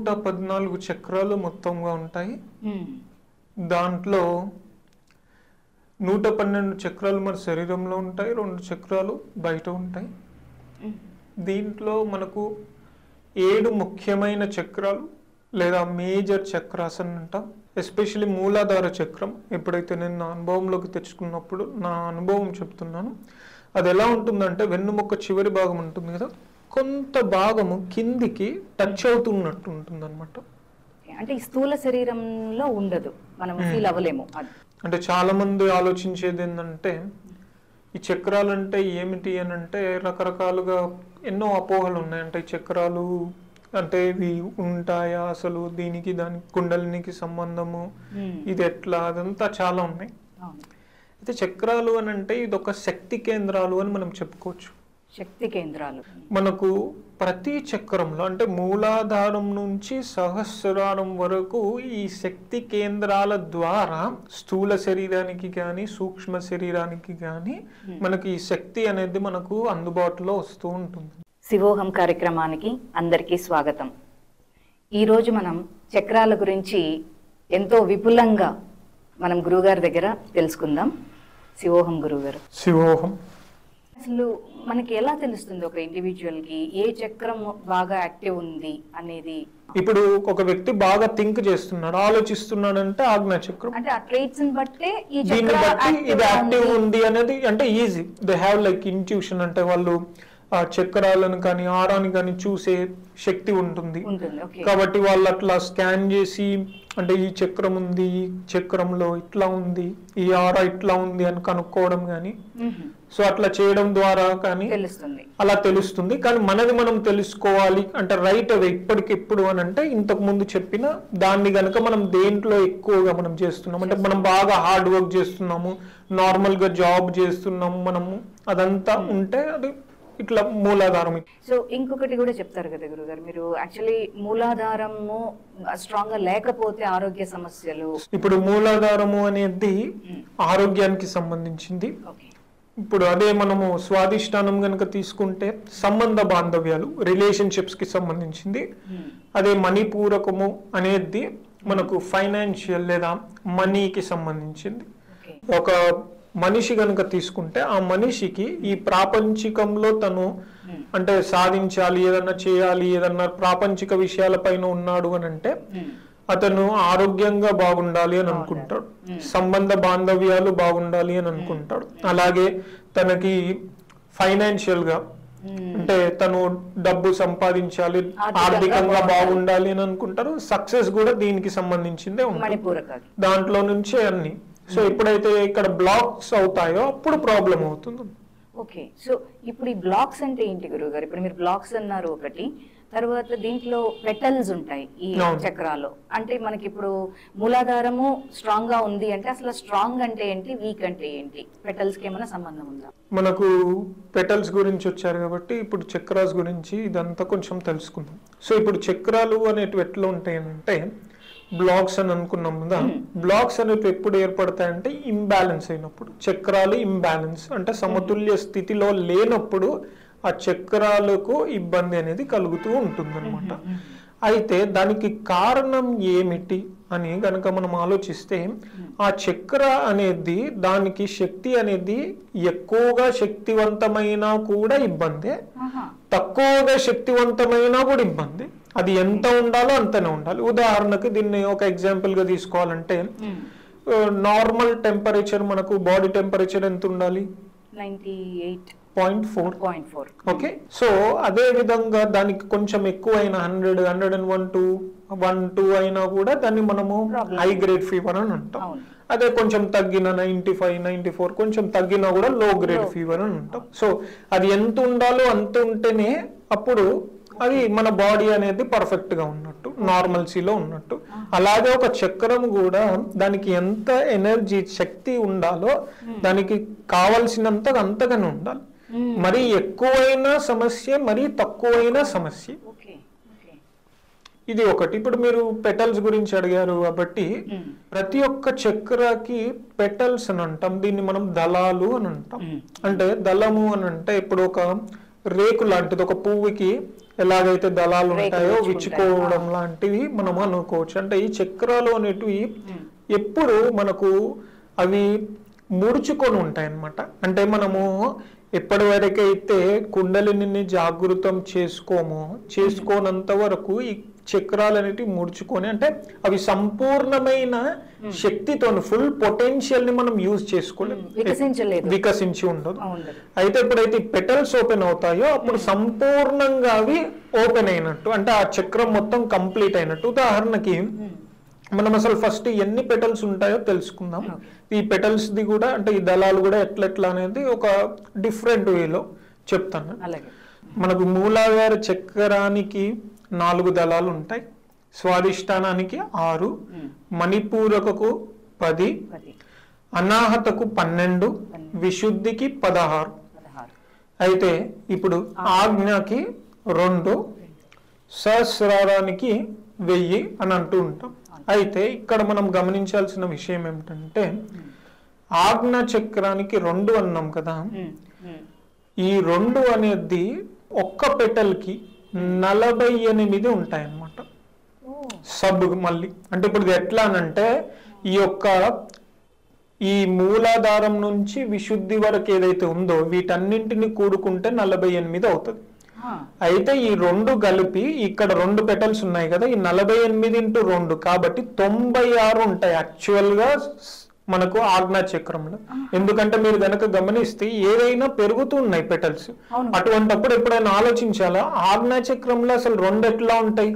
114 చక్రాలు మొత్తంగా ఉంటాయి. దాంట్లో 112 చక్రాలు మన శరీరంలో ఉంటాయి, 2 చక్రాలు బయట ఉంటాయి. దీంట్లో మనకు 7 ముఖ్యమైన చక్రాలు లేదా మేజర్ చక్రాస్ అని అంటాం. ఎస్పెషల్లీ మూలాధార చక్రం ఎప్పుడైతే నేను నా అనుభవంలోకి తెచ్చుకున్నప్పుడు నా అనుభవం చెప్తున్నాను. అది ఎలా ఉంటుందంటే వెన్నుముక్క చివరి భాగం ఉంటుంది కదా, కొంత భాగము కిందికి టచ్ అవుతున్నట్టు ఉంటుంది అనమాట. అంటే ఈ స్థూల శరీరంలో ఉండదు, మనం ఫీల్ అవ్వలేము. అంటే చాలా మంది ఆలోచించేది ఏంటంటే ఈ చక్రాలు అంటే ఏమిటి అని అంటే రకరకాలుగా ఎన్నో అపోహలు ఉన్నాయి. అంటే ఈ చక్రాలు అంటే ఇవి ఉంటాయా, అసలు దీనికి దానికి కుండలినికి సంబంధము, ఇది ఎట్లా, అదంతా చాలా ఉన్నాయి. అయితే చక్రాలు అని అంటే ఇది ఒక శక్తి కేంద్రాలు అని మనం చెప్పుకోవచ్చు. శక్తి కేంద్రాలు మనకు ప్రతి చక్రంలో అంటే మూలాధారం నుంచి సహస్రారం వరకు ఈ శక్తి కేంద్రాల ద్వారా స్థూల శరీరానికి కానీ సూక్ష్మ శరీరానికి కానీ మనకి ఈ శక్తి అనేది మనకు అందుబాటులో వస్తూ ఉంటుంది. శివోహం కార్యక్రమానికి అందరికీ స్వాగతం. ఈరోజు మనం చక్రాల గురించి ఎంతో విపులంగా మనం గురువుగారి దగ్గర తెలుసుకుందాం. శివోహం గురువుగారు. శివోహం అసలు మనకి ఎలా తెలుస్తుంది ఒక ఇండివిజువల్ కి ఏ చక్రం బాగా యాక్టివ్ ఉంది అనేది? ఇప్పుడు ఒక వ్యక్తి బాగా థింక్ చేస్తున్నాడు, ఆలోచిస్తున్నాడు అంటే ఆజ్ఞా చక్రం, అంటే ఆ ట్రేట్స్ బట్టి దీన్ని బట్టి ఇది యాక్టివ్ ఉంది అనేది అంటే easy. They have like intuition, అంటే వాళ్ళు ఆ చక్రాలను కానీ ఆరాని కానీ చూసే శక్తి ఉంటుంది. కాబట్టి వాళ్ళు అట్లా స్కాన్ చేసి అంటే ఈ చక్రం ఉంది, ఈ చక్రంలో ఇట్లా ఉంది, ఈ ఆరా ఇట్లా ఉంది అని కనుక్కోవడం కానీ, సో అట్లా చేయడం ద్వారా కానీ అలా తెలుస్తుంది. కానీ మనది మనం తెలుసుకోవాలి అంటే రైట్ అవే ఇప్పటికిప్పుడు అని అంటే ఇంతకు ముందు చెప్పిన దాన్ని గనక మనం దేంట్లో ఎక్కువగా మనం చేస్తున్నాం అంటే మనం బాగా హార్డ్ వర్క్ చేస్తున్నాము, నార్మల్ గా జాబ్ చేస్తున్నాము మనము, అదంతా ఉంటే అది ఇట్లా మూలాధారం. సో ఇంకొకటి కూడా చెప్తారు కదా గురుగారు, మీరు యాక్చువల్లీ మూలాధారము స్ట్రాంగ్ గా లేకపోతే ఆరోగ్య సమస్యలు. ఇప్పుడు మూలాధారము అనేది ఆరోగ్యానికి సంబంధించింది. ఇప్పుడు అదే మనము స్వాదిష్టానం గనక తీసుకుంటే సంబంధ బాంధవ్యాలు, రిలేషన్షిప్స్ కి సంబంధించింది. అదే మణిపూరకము అనేది మనకు ఫైనాన్షియల్ లేదా మనీకి సంబంధించింది. ఒక మనిషి గనుక తీసుకుంటే ఆ మనిషికి ఈ ప్రాపంచికంలో తను అంటే సాధించాలి, ఏదన్నా చేయాలి, ఏదన్నా ప్రాపంచిక విషయాలపైన ఉన్నాడు అని అంటే అతను ఆరోగ్యంగా బాగుండాలి అని అనుకుంటాడు, సంబంధ బాంధవ్యాలు బాగుండాలి అని అనుకుంటాడు. అలాగే తనకి ఫైనాన్షియల్ గా అంటే తను డబ్బు సంపాదించాలి, ఆర్థికంగా బాగుండాలి అని అనుకుంటారు. సక్సెస్ కూడా దీనికి సంబంధించిందే ఉంటుంది, దాంట్లో నుంచే అన్ని. సో ఎప్పుడైతే ఇక్కడ బ్లాక్స్ అవుతాయో అప్పుడు ప్రాబ్లం అవుతుంది. ఓకే, సో ఇప్పుడు ఈ బ్లాక్స్ అంటే ఏంటి గురుగారు? ఇప్పుడు మీరు బ్లాక్స్ అన్నారు ఒకటి, తర్వాత దీంట్లో పెటల్స్ ఉంటాయి ఈ చక్రాలు. అంటే మనకి ఇప్పుడు మూలాధారము స్ట్రాంగ్ గా ఉంది అంటే అసలు స్ట్రాంగ్ అంటే ఏంటి, వీక్ అంటే ఏంటి, పెటల్స్ కి ఏమైనా సంబంధం ఉందా? మనకు పెటల్స్ గురించి వచ్చారు కాబట్టి ఇప్పుడు చక్రాస్ గురించి ఇదంతా కొంచెం తెలుసుకుందాం. సో ఇప్పుడు చక్రాలు అనేటివి ఎట్లా ఉంటాయి అంటే బ్లాక్స్ అని అనుకున్నాం కదా, బ్లాక్స్ అనేవి ఎప్పుడు ఏర్పడతాయంటే ఇంబ్యాలెన్స్ అయినప్పుడు. చక్రాలు ఇంబ్యాలెన్స్ అంటే సమతుల్య స్థితిలో లేనప్పుడు ఆ చక్రాలకు ఇబ్బంది అనేది కలుగుతూ ఉంటుంది అనమాట. అయితే దానికి కారణం ఏమిటి అని గనక మనం ఆలోచిస్తే ఆ చక్ర అనేది దానికి శక్తి అనేది ఎక్కువగా శక్తివంతమైనా కూడా ఇబ్బందే, తక్కువగా శక్తివంతమైనా కూడా ఇబ్బంది. అది ఎంత ఉండాలో అంతనే ఉండాలి. ఉదాహరణకు దీన్ని ఒక ఎగ్జాంపుల్ గా తీసుకోవాలంటే నార్మల్ టెంపరేచర్ మనకు బాడీ టెంపరేచర్ ఎంత ఉండాలి? 98.4. ఓకే, సో అదే విధంగా దానికి కొంచెం ఎక్కువైన 100, 101, 102 అయినా కూడా దాన్ని మనము హై గ్రేడ్ ఫీవర్ అని అంటాం. అదే కొంచెం తగ్గిన 95, 94 కొంచెం తగ్గినా కూడా లో గ్రేడ్ ఫీవర్ అని అంటాం. సో అది ఎంత ఉండాలో అంత ఉంటేనే అప్పుడు అది మన బాడీ అనేది పర్ఫెక్ట్ గా ఉన్నట్టు, నార్మల్సీలో ఉన్నట్టు. అలాగే ఒక చక్రం కూడా దానికి ఎంత ఎనర్జీ శక్తి ఉండాలో దానికి కావలసినంత అంతగానే ఉండాలి. మరి ఎక్కువైన సమస్య, మరి తక్కువైన సమస్య. ఇది ఒకటి. ఇప్పుడు మీరు పెటల్స్ గురించి అడిగారు కాబట్టి ప్రతి ఒక్క చక్రకి పెటల్స్ అని అంటాం, దీన్ని మనం దళాలు అని అంటాం. అంటే దళము అని అంటే ఇప్పుడు ఒక రేకు లాంటిది, ఒక పువ్వుకి ఎలాగైతే దళాలు ఉంటాయో విచ్చుకోవడం లాంటివి మనం అనుకోవచ్చు. అంటే ఈ చక్రాలు అనేటివి ఎప్పుడు మనకు అవి ముడుచుకొని ఉంటాయి అన్నమాట. అంటే మనము ఎప్పటి వరకైతే కుండలిని జాగృతం చేసుకోనంత వరకు ఈ చక్రాలు అనేటివి ముడుచుకొని, అంటే అవి సంపూర్ణమైన శక్తితో ఫుల్ పొటెన్షియల్ ని మనం యూజ్ చేసుకోలేము, వికసించి ఉండదు. అయితే ఎప్పుడైతే పెటల్స్ ఓపెన్ అవుతాయో అప్పుడు సంపూర్ణంగా అవి ఓపెన్ అయినట్టు, అంటే ఆ చక్రం మొత్తం కంప్లీట్ అయినట్టు. ఉదాహరణకి మనం అసలు ఫస్ట్ ఎన్ని పెటల్స్ ఉంటాయో తెలుసుకుందాం. ఈ పెటల్స్ ది కూడా, అంటే ఈ దళాలు కూడా ఎట్లా అనేది ఒక డిఫరెంట్ వేలో చెప్తాను. మనకు మూలాధార చక్రానికి 4 దళాలు ఉంటాయి, స్వాదిష్టానానికి 6, మణిపూరకకు 10, అనాహతకు 12, విశుద్ధికి 16. అయితే ఇప్పుడు ఆజ్ఞకి 2, సహస్రారానికి 1000 అని అంటూ ఉంటాం. అయితే ఇక్కడ మనం గమనించాల్సిన విషయం ఏమిటంటే ఆజ్ఞ చక్రానికి 2 అన్నాం కదా, ఈ 2 అనేది ఒక్క పెటల్ కి 48 ఉంటాయి అన్నమాట సబ్. మళ్ళీ అంటే ఇప్పుడు ఎట్లా అనంటే ఈ మూలాధారం నుంచి విశుద్ధి వరకు ఏదైతే ఉందో వీటన్నింటిని కూడుకుంటే 48 అవుతుంది. అయితే ఈ 2 కలిపి ఇక్కడ 2 పెటల్స్ ఉన్నాయి కదా, ఈ 48 × 2 కాబట్టి 96 ఉంటాయి యాక్చువల్ గా మనకు ఆజ్ఞా చక్రంలో. ఎందుకంటే మీరు గనక గమనిస్తే ఏదైనా పెరుగుతూ ఉన్నాయి పెటల్స్, అటువంటిప్పుడు ఎప్పుడైనా ఆలోచించాలా ఆజ్ఞా చక్రంలో అసలు 2 ఎట్లా ఉంటాయి.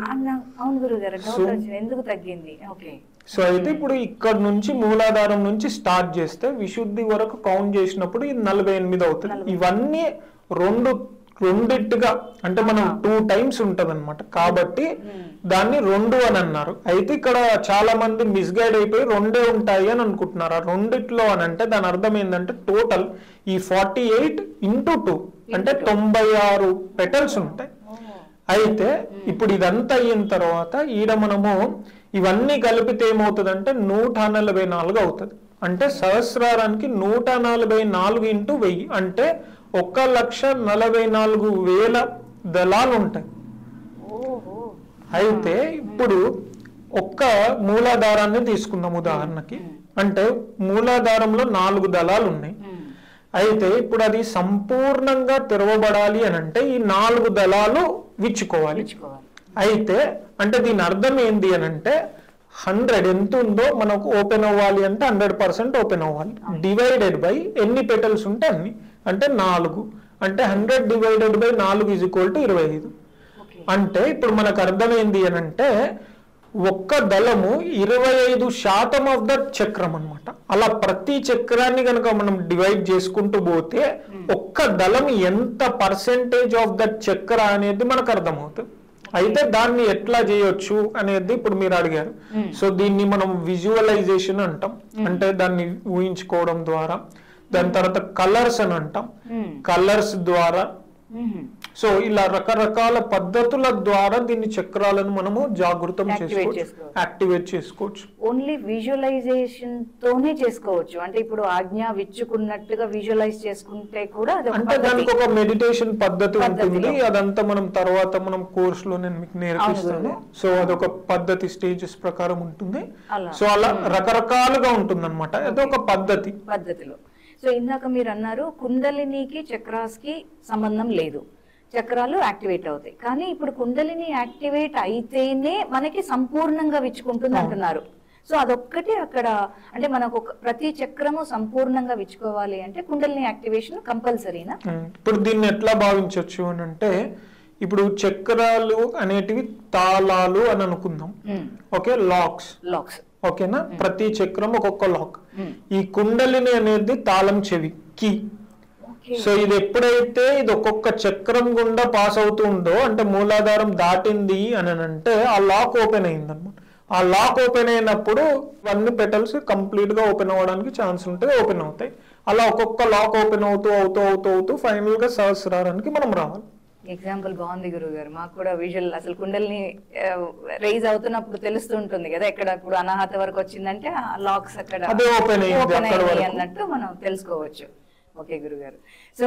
సో అయితే ఇప్పుడు ఇక్కడ నుంచి మూలాధారం నుంచి స్టార్ట్ చేస్తే విశుద్ధి వరకు కౌంట్ చేసినప్పుడు ఇది 48 అవుతుంది. ఇవన్నీ రెండిట్టుగా అంటే మనం 2 టైమ్స్ ఉంటది అనమాట, కాబట్టి దాన్ని 2 అని అన్నారు. అయితే ఇక్కడ చాలా మంది మిస్గైడ్ అయిపోయి 2 ఉంటాయి అని అనుకుంటున్నారు. ఆ 2 అని అంటే దాని అర్థం ఏంటంటే టోటల్ ఈ 48 × 2 అంటే 96 పెటల్స్ ఉంటాయి. అయితే ఇప్పుడు ఇదంతా అయిన తర్వాత ఈడ మనము ఇవన్నీ కలిపితే ఏమవుతుంది 144 అవుతుంది. అంటే సహస్రారానికి 144 × 1000 అంటే 1,44,000 దళాలు ఉంటాయి. అయితే ఇప్పుడు ఒక్క మూలాధారాన్ని తీసుకుందాం ఉదాహరణకి, అంటే మూలాధారంలో 4 దళాలు ఉన్నాయి. అయితే ఇప్పుడు అది సంపూర్ణంగా తెరవబడాలి అని అంటే ఈ 4 దళాలు విచ్చుకోవాలి. అయితే అంటే దీని అర్థం ఏంది అని అంటే 100 ఎంత ఉందో మనకు ఓపెన్ అవ్వాలి అంటే 100% ఓపెన్ అవ్వాలి, డివైడెడ్ బై ఎన్ని పెటల్స్ ఉంటే అన్ని, అంటే 4. అంటే 100 / 4 = 25. అంటే ఇప్పుడు మనకు అర్థమైంది అని అంటే ఒక్క దళము 25% ఆఫ్ ద చక్రం అనమాట. అలా ప్రతి చక్రాన్ని కనుక మనం డివైడ్ చేసుకుంటూ పోతే ఒక్క దళం ఎంత పర్సెంటేజ్ ఆఫ్ ద చక్ర అనేది మనకు అర్థమవుతుంది. అయితే దాన్ని ఎట్లా చేయొచ్చు అనేది ఇప్పుడు మీరు అడిగారు. సో దీన్ని మనం విజువలైజేషన్ అంటాం, అంటే దాన్ని ఊహించుకోవడం ద్వారా. దాని తర్వాత కలర్స్ అని అంటాం, కలర్స్ ద్వారా. సో ఇలా రకరకాల పద్ధతుల ద్వారా దీన్ని చక్రాలను మనము జాగృతం యాక్టివేట్ చేసుకోవచ్చు. ఓన్లీ విజువలైజేషన్ తోనే చేసుకోవచ్చు. అంటే ఇప్పుడు ఆజ్ఞ విచ్చుకున్నట్టుగా విజువలైజ్ చేసుకుంటే కూడా అంటే దానికి ఒక మెడిటేషన్ పద్ధతి ఉంటుంది. అదంతా మనం తర్వాత మనం కోర్స్ లో నేను మీకు నేర్పిస్తాను. సో అదొక పద్ధతి స్టేజెస్ ప్రకారం ఉంటుంది. సో అలా రకరకాలుగా ఉంటుంది అనమాట, అదొక పద్ధతిలో. సో ఇందాక మీరు అన్నారు కుండలినికి చక్రాస్ కి సంబంధం లేదు, చక్రాలు యాక్టివేట్ అవుతాయి. కానీ ఇప్పుడు కుండలిని యాక్టివేట్ అయితేనే మనకి సంపూర్ణంగా విచ్చుకుంటుంది అంటున్నారు. సో అదొక్కటి అక్కడ అంటే మనకు ప్రతి చక్రము సంపూర్ణంగా విచ్చుకోవాలి అంటే కుండలిని యాక్టివేషన్ కంపల్సరీనా? ఇప్పుడు దీన్ని ఎట్లా భావించవచ్చు అని అంటే ఇప్పుడు చక్రాలు అనేటివి తాళాలు అని అనుకుందాం. ఓకే, లాక్స్ ఓకేనా, ప్రతి చక్రం ఒక్కొక్క లాక్. ఈ కుండలిని అనేది తాళం చెవి, కీ. సో ఇది ఎప్పుడైతే ఇది ఒక్కొక్క చక్రం గుండా పాస్ అవుతుందో అంటే మూలాధారం దాటింది అని అంటే ఆ లాక్ ఓపెన్ అయింది అనమాట. ఆ లాక్ ఓపెన్ అయినప్పుడు అన్ని పెటల్స్ కంప్లీట్ గా ఓపెన్ అవ్వడానికి ఛాన్స్ ఉంటుంది, ఓపెన్ అవుతాయి. అలా ఒక్కొక్క లాక్ ఓపెన్ అవుతూ ఫైనల్ గా సహస్రారానికి మనం రావాలి. ఎగ్జాంపుల్ బాగుంది గురువు గారు. మాకు కూడా విజువల్ అసలు కుండల్ని రైజ్ అవుతున్నప్పుడు తెలుస్తుంటుంది కదా, ఎక్కడ ఇప్పుడు అనాహత వరకు వచ్చిందంటే ఆ లాక్స్ అక్కడ ఓపెన్ అయ్యి అన్నట్టు మనం తెలుసుకోవచ్చు. ఓకే గురుగారు. సో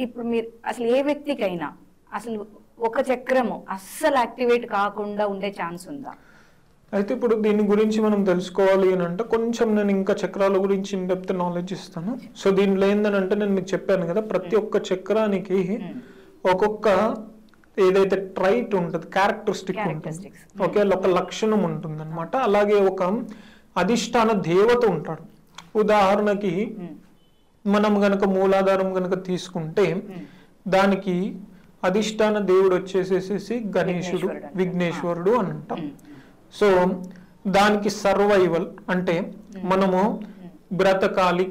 ఇప్పుడు మీరు అసలు ఏ వ్యక్తికైనా అసలు ఒక చక్రము అస్సలు యాక్టివేట్ కాకుండా ఉండే ఛాన్స్ ఉందా? అయితే ఇప్పుడు దీని గురించి మనం తెలుసుకోవాలి అని అంటే కొంచెం నేను ఇంకా చక్రాల గురించి ఇన్ డెప్త్ నాలెడ్జ్ ఇస్తాను. సో దీనిలో ఏంటంటే నేను మీకు చెప్పాను కదా, ప్రతి ఒక్క చక్రానికి ఒక్కొక్క ఏదైతే ట్రైట్ ఉంటుంది, క్యారెక్టరిస్టిక్ ఉంటుంది, ఓకే, ఒక లక్షణం ఉంటుంది అనమాట. అలాగే ఒక అధిష్టాన దేవత ఉంటాడు. ఉదాహరణకి మనం గనక మూలాధారం గనక తీసుకుంటే దానికి అధిష్టాన దేవుడు వచ్చేసేసి గణేశుడు, విఘ్నేశ్వరుడు అని అంటాం. సో దానికి సర్వైవల్ అంటే మనము బ్రతకాలి,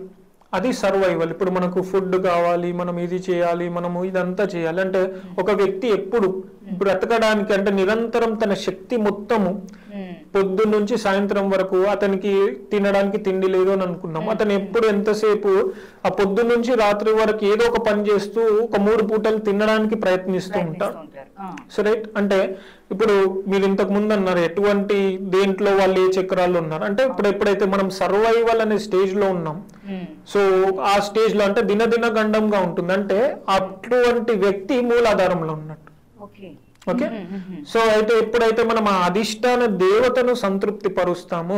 అది సర్వైవల్. ఇప్పుడు మనకు ఫుడ్ కావాలి, మనం ఇది చేయాలి, మనము ఇదంతా చేయాలి అంటే ఒక వ్యక్తి ఎప్పుడు బ్రతకడానికి అంటే నిరంతరం తన శక్తి మొత్తము పొద్దున్న నుంచి సాయంత్రం వరకు అతనికి తినడానికి తిండి లేదు అని అనుకున్నాం. అతను ఎప్పుడు ఎంతసేపు ఆ పొద్దున్న నుంచి రాత్రి వరకు ఏదో ఒక పని చేస్తూ ఒక 3 పూటలు తినడానికి ప్రయత్నిస్తూ ఉంటారు. సో రైట్, అంటే ఇప్పుడు మీరు ఇంతకు ముందు అన్నారు ఎటువంటి దేంట్లో వాళ్ళు ఏ చక్రాల్లో ఉన్నారు అంటే ఇప్పుడు ఎప్పుడైతే మనం సర్వైవల్ అనే స్టేజ్ లో ఉన్నాం, సో ఆ స్టేజ్ లో అంటే దినదిన గండంగా ఉంటుంది అంటే అటువంటి వ్యక్తి మూలాధారంలో ఉన్నట్టు. ఓకే, సో అయితే ఎప్పుడైతే మనం ఆ అధిష్టాన దేవతను సంతృప్తి పరుస్తామో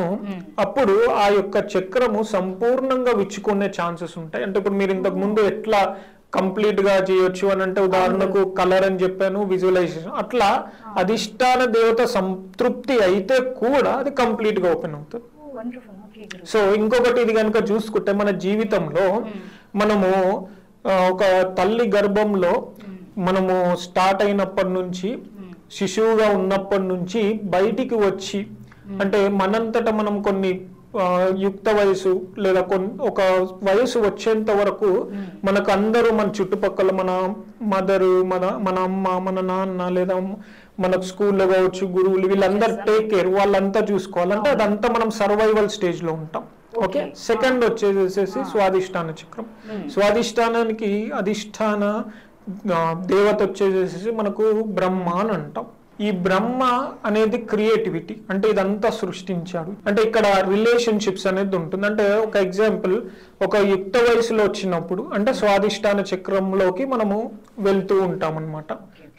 అప్పుడు ఆ యొక్క చక్రము సంపూర్ణంగా విచ్చుకునే ఛాన్సెస్ ఉంటాయి. అంటే ఇప్పుడు మీరు ఇంతకు ముందు ఎట్లా కంప్లీట్ గా చేయొచ్చు అని అంటే ఉదాహరణకు కలర్ అని చెప్పాను, విజువలైజేషన్, అట్లా అధిష్టాన దేవత సంతృప్తి అయితే కూడా అది కంప్లీట్ గా ఓపెన్ అవుతుంది. సో ఇంకొకటి ఇది కనుక చూసుకుంటే మన జీవితంలో మనము ఒక తల్లి గర్భంలో మనము స్టార్ట్ అయినప్పటి నుంచి శిశువుగా ఉన్నప్పటి నుంచి బయటికి వచ్చి అంటే మనంతట మనం కొన్ని యుక్త వయసు లేదా ఒక వయసు వచ్చేంత వరకు మనకు అందరూ మన చుట్టుపక్కల మన మదరు, మన అమ్మ, మన నాన్న లేదా మనకు స్కూల్లో కావచ్చు గురువులు వీళ్ళందరూ టేక్ కేర్, వాళ్ళంతా చూసుకోవాలంటే అదంతా మనం సర్వైవల్ స్టేజ్ లో ఉంటాం. ఓకే, సెకండ్ వచ్చేసేసి స్వాధిష్టాన చక్రం. స్వాధిష్టానానికి అధిష్టాన దేవత వచ్చేసేసి మనకు బ్రహ్మ అని అంటాం. ఈ బ్రహ్మ అనేది క్రియేటివిటీ, అంటే ఇదంతా సృష్టించాడు. అంటే ఇక్కడ రిలేషన్షిప్స్ అనేది ఉంటుంది. అంటే ఒక ఎగ్జాంపుల్, ఒక యుక్త వయసులో వచ్చినప్పుడు అంటే స్వాధిష్టాన చక్రంలోకి మనము వెళ్తూ ఉంటాం అనమాట.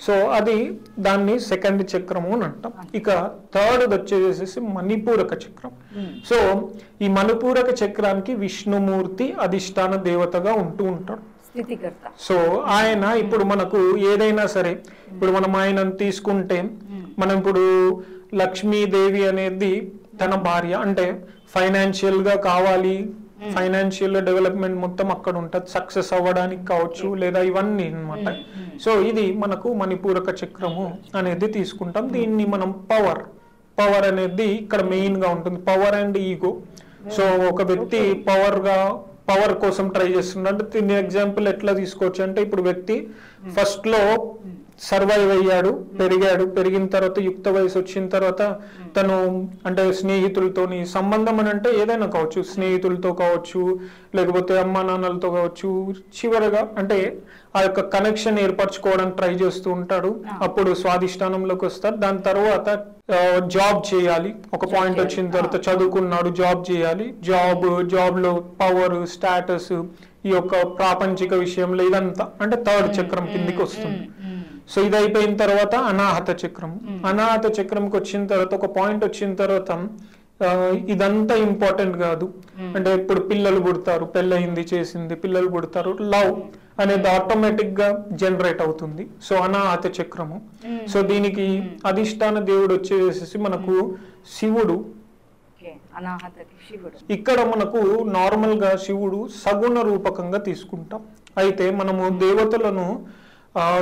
సో అది దాన్ని సెకండ్ చక్రము అని అంటాం. ఇక థర్డ్ వచ్చేసేసి మణిపూరక చక్రం. సో ఈ మణిపూరక చక్రానికి విష్ణుమూర్తి అధిష్టాన దేవతగా ఉంటూ ఉంటాడు. సో ఆయన ఇప్పుడు మనకు ఏదైనా సరే, ఇప్పుడు మనం ఆయనను తీసుకుంటే మనం ఇప్పుడు లక్ష్మీదేవి అనేది తన భార్య, అంటే ఫైనాన్షియల్ గా కావాలి, ఫైనాన్షియల్ డెవలప్మెంట్ మొత్తం అక్కడ ఉంటుంది, సక్సెస్ అవ్వడానికి కావచ్చు లేదా ఇవన్నీ అన్నమాట. సో ఇది మనకు మణిపూరక చక్రము అనేది తీసుకుంటాం. దీన్ని మనం పవర్ అనేది ఇక్కడ మెయిన్ గా ఉంటుంది, పవర్ అండ్ ఈగో. సో ఒక వ్యక్తి పవర్ కోసం ట్రై చేస్తున్నాడు అంటే దీని ఎగ్జాంపుల్ ఎట్లా తీసుకోవచ్చు అంటే ఇప్పుడు వ్యక్తి ఫస్ట్ లో సర్వైవ్ అయ్యాడు, పెరిగిన తర్వాత యుక్త వయసు వచ్చిన తర్వాత తను అంటే స్నేహితులతోని సంబంధం అని అంటే ఏదైనా కావచ్చు, స్నేహితులతో కావచ్చు లేకపోతే అమ్మా నాన్నలతో కావచ్చు, చివరగా అంటే ఆ యొక్క కనెక్షన్ ఏర్పరచుకోవడానికి ట్రై చేస్తూ ఉంటాడు. అప్పుడు స్వాధిష్టానంలోకి వస్తారు. దాని తర్వాత జాబ్ చేయాలి, ఒక పాయింట్ వచ్చిన తర్వాత చదువుకున్నాడు, జాబ్ చేయాలి, జాబ్ లో పవర్, స్టేటస్, ఈ యొక్క ప్రాపంచిక విషయంలో ఇదంతా అంటే థర్డ్ చక్రం కిందికి వస్తుంది. సో ఇది అయిపోయిన తర్వాత అనాహత చక్రం. అనాహత చక్రంకి వచ్చిన తర్వాత ఒక పాయింట్ వచ్చిన తర్వాత ఇదంతా ఇంపార్టెంట్ కాదు, అంటే ఇప్పుడు పిల్లలు పుడతారు, పెళ్ళయింది చేసింది పిల్లలు పుడతారు, లవ్ అనేది ఆటోమేటిక్ గా జనరేట్ అవుతుంది. సో అనాహత చక్రము. సో దీనికి అధిష్టాన దేవుడు వచ్చేసి మనకు శివుడు. ఇక్కడ మనకు నార్మల్ గా శివుడు సగుణ రూపకంగా తీసుకుంటాం. అయితే మనము దేవతలను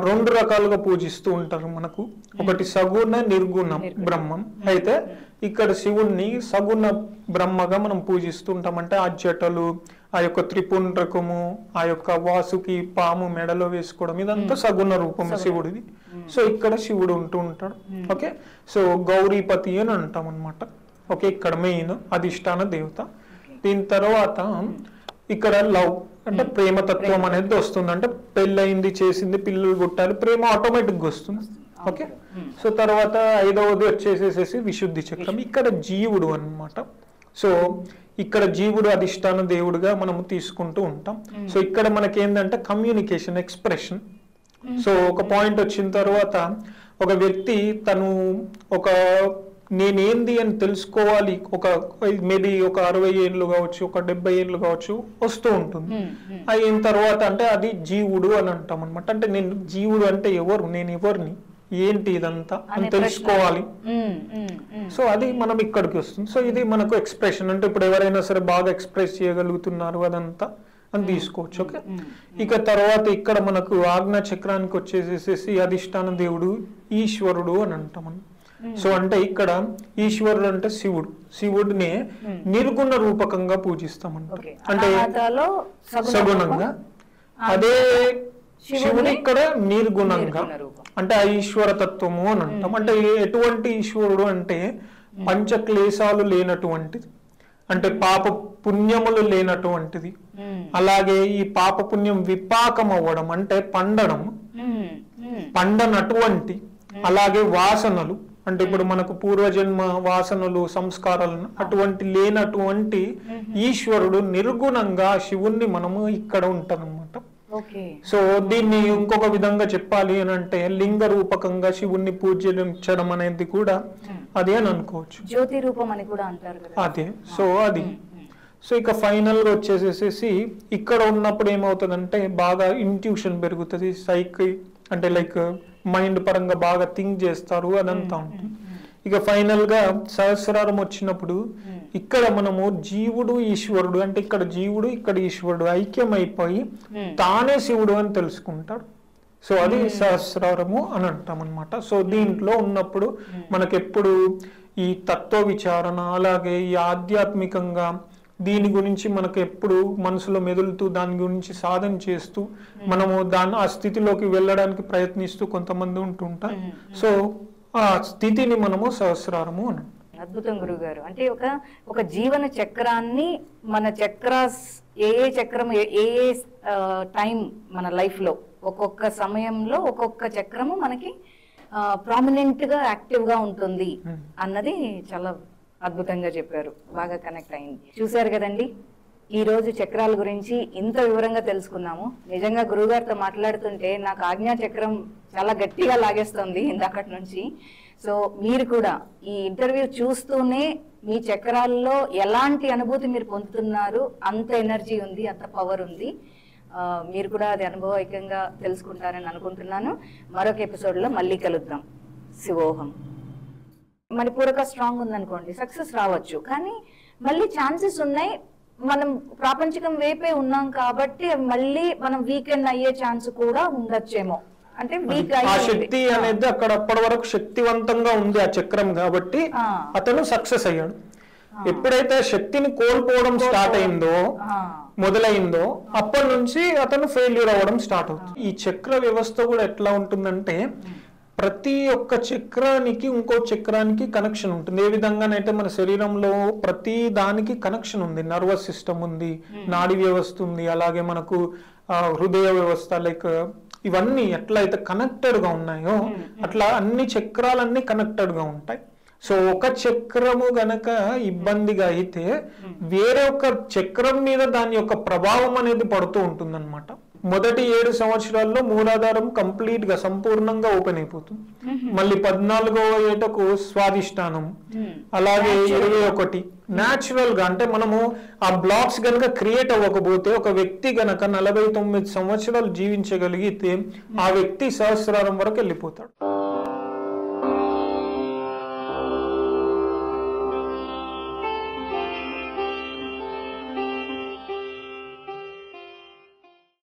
2 రకాలుగా పూజిస్తూ ఉంటారు మనకు. ఒకటి సగుణ, నిర్గుణం బ్రహ్మం. అయితే ఇక్కడ శివుణ్ణి సగుణ బ్రహ్మగా మనం పూజిస్తుంటాం. అంటే ఆ జటలు, ఆ యొక్క త్రిపుండ్రకము, ఆ యొక్క వాసుకి పాము మెడలో వేసుకోవడం, ఇదంతా సగుణ రూపం శివుడిది. సో ఇక్కడ శివుడు ఉంటూ ఉంటాడు. ఓకే, సో గౌరీపతి అని అంటాం అనమాట. ఓకే, ఇక్కడ మెయిన్ అధిష్టాన దేవత. దీని తర్వాత ఇక్కడ లవ్ అంటే ప్రేమతత్వం అనేది వస్తుంది. అంటే పెళ్ళయింది, చేసింది, పిల్లలు పుట్టాలి, ప్రేమ ఆటోమేటిక్ గా వస్తుంది. ఓకే, సో తర్వాత 5వది వచ్చేసేసి విశుద్ధి చక్రం. ఇక్కడ జీవుడు అన్నమాట. సో ఇక్కడ జీవుడు అధిష్టాన దేవుడుగా మనము తీసుకుంటూ ఉంటాం. సో ఇక్కడ మనకి ఏంటంటే కమ్యూనికేషన్, ఎక్స్ప్రెషన్. సో ఒక పాయింట్ వచ్చిన తర్వాత ఒక వ్యక్తి తను ఒక నేనేంది అని తెలుసుకోవాలి, ఒక మేబీ ఒక 60 ఏళ్ళు కావచ్చు, ఒక 70 ఏళ్ళు కావచ్చు వస్తూ ఉంటుంది. అయిన తర్వాత అంటే అది జీవుడు అని అంటాం అనమాట. అంటే నేను జీవుడు అంటే ఎవరు, నేను ఎవరిని, ఏంటి ఇదంతా అని తెలుసుకోవాలి. సో అది మనం ఇక్కడికి వస్తుంది. సో ఇది మనకు ఎక్స్ప్రెషన్, అంటే ఇప్పుడు ఎవరైనా సరే బాగా ఎక్స్ప్రెస్ చేయగలుగుతున్నారు అదంతా అని తీసుకోవచ్చు. ఓకే, ఇక తర్వాత ఇక్కడ మనకు ఆజ్ఞా చక్రానికి వచ్చేసేసి అధిష్టాన దేవుడు ఈశ్వరుడు అని అంటాం. సో అంటే ఇక్కడ ఈశ్వరుడు అంటే శివుడు, శివుడిని నిర్గుణ రూపకంగా పూజిస్తామంట. అంటే సగుణంగా, అదే శివుడు ఇక్కడ నిర్గుణంగా, అంటే ఆ ఈశ్వర తత్వము అని అంటాం. అంటే ఎటువంటి ఈశ్వరుడు అంటే పంచక్లేశాలు లేనటువంటిది, అంటే పాప పుణ్యములు లేనటువంటిది. అలాగే ఈ పాప పుణ్యం విపాకం అవ్వడం అంటే పండడం, పండనటువంటి, అలాగే వాసనలు అంటే ఇప్పుడు మనకు పూర్వజన్మ వాసనలు సంస్కారాలను అటువంటి లేనటువంటి ఈశ్వరుడు నిర్గుణంగా శివుణ్ణి మనము ఇక్కడ ఉంటామన్నమాట. సో దీన్ని ఇంకొక విధంగా చెప్పాలి అని అంటే లింగ రూపకంగా శివుణ్ణి పూజించడం అనేది కూడా అదే అని అనుకోవచ్చు, జ్యోతి రూపం అని కూడా అంటారు కదా అదే. సో అది సో ఇక ఫైనల్ గా వచ్చేసేసి ఇక్కడ ఉన్నప్పుడు ఏమవుతుందంటే బాగా ఇంట్యూషన్ పెరుగుతుంది, అంటే లైక్ మైండ్ పరంగా బాగా థింక్ చేస్తారు, అదంతా ఉంటుంది. ఇక ఫైనల్ గా సహస్రారం వచ్చినప్పుడు ఇక్కడ మనము జీవుడు ఈశ్వరుడు, అంటే ఇక్కడ జీవుడు ఇక్కడ ఈశ్వరుడు ఐక్యమైపోయి తానే శివుడు అని తెలుసుకుంటాడు. సో అది సహస్రారము అని అంటాం అనమాట. సో దీంట్లో ఉన్నప్పుడు మనకెప్పుడు ఈ తత్వ విచారణ, అలాగే ఈ ఆధ్యాత్మికంగా దీని గురించి మనకు ఎప్పుడు మనసులో మెదులుతూ దాని గురించి సాధన చేస్తూ మనము ఆ స్థితిలోకి వెళ్ళడానికి ప్రయత్నిస్తూ కొంతమంది ఉంటుంటారు. సో ఆ స్థితిని మనము సహస్రారము అని. అద్భుతం గురుగారు. అంటే ఒక జీవన చక్రాన్ని మన చక్రాస్ ఏ చక్రం ఏ టైం మన లైఫ్ లో ఒక్కొక్క సమయంలో ఒక్కొక్క చక్రము మనకి ప్రామినెంట్ గా యాక్టివ్ గా ఉంటుంది అన్నది చాలా అద్భుతంగా చెప్పారు, బాగా కనెక్ట్ అయింది. చూశారు కదండి, ఈ రోజు చక్రాల గురించి ఇంత వివరంగా తెలుసుకున్నాము. నిజంగా గురువుగారితో మాట్లాడుతుంటే నాకు ఆజ్ఞా చక్రం చాలా గట్టిగా లాగేస్తుంది ఇందాకటి నుంచి. సో మీరు కూడా ఈ ఇంటర్వ్యూ చూస్తూనే మీ చక్రాల్లో ఎలాంటి అనుభూతి మీరు పొందుతున్నారు, అంత ఎనర్జీ ఉంది, అంత పవర్ ఉంది. మీరు కూడా అది అనుభవైకంగా తెలుసుకుంటారని అనుకుంటున్నాను. మరొక ఎపిసోడ్లో మళ్ళీ కలుద్దాం. శివోహం. మణిపూరక స్ట్రాంగ్ ఉందనుకోండి, సక్సెస్ రావచ్చు, కానీ మళ్ళీ ఛాన్సెస్ ఉన్నాయి. మనం ప్రాపంచికం వైపే ఉన్నాం కాబట్టి మళ్ళీ మనం వీకెండ్ అయ్యే ఛాన్స్ కూడా ఉండొచ్చేమో. అంటే వీక్ ఆ శక్తి అనేది అక్కడ అప్పటి వరకు శక్తివంతంగా ఉంది ఆ చక్రం, కాబట్టి అతను సక్సెస్ అయ్యాడు. ఎప్పుడైతే శక్తిని కోల్పోవడం స్టార్ట్ అయిందో, మొదలైందో, అప్పటి నుంచి అతను ఫెయిల్యూర్ అవ్వడం స్టార్ట్ అవుతుంది. ఈ చక్ర వ్యవస్థ కూడా ఎట్లా ఉంటుందంటే ప్రతి ఒక్క చక్రానికి ఇంకో చక్రానికి కనెక్షన్ ఉంటుంది. ఏ విధంగానైతే మన శరీరంలో ప్రతి దానికి కనెక్షన్ ఉంది. నర్వస్ సిస్టమ్ ఉంది, నాడీ వ్యవస్థ ఉంది, అలాగే మనకు హృదయ వ్యవస్థ, లైక్ ఇవన్నీ ఎట్లయితే కనెక్టెడ్ గా ఉన్నాయో అట్లా అన్ని చక్రాలన్నీ కనెక్టెడ్ గా ఉంటాయి. సో ఒక చక్రము గనక ఇబ్బందిగా అయితే వేరే ఒక చక్రం మీద దాని యొక్క ప్రభావం అనేది పడుతూ ఉంటుంది అనమాట. మొదటి 7 సంవత్సరాల్లో మూలాధారం కంప్లీట్ గా సంపూర్ణంగా ఓపెన్ అయిపోతుంది. మళ్ళీ 14వ ఏటకు స్వాదిష్టానం, అలాగే 21 న్యాచురల్ గా, అంటే మనము ఆ బ్లాక్స్ గనక క్రియేట్ అవ్వకపోతే ఒక వ్యక్తి గనక 49 సంవత్సరాలు జీవించగలిగితే ఆ వ్యక్తి సహస్రారం వరకు వెళ్ళిపోతాడు.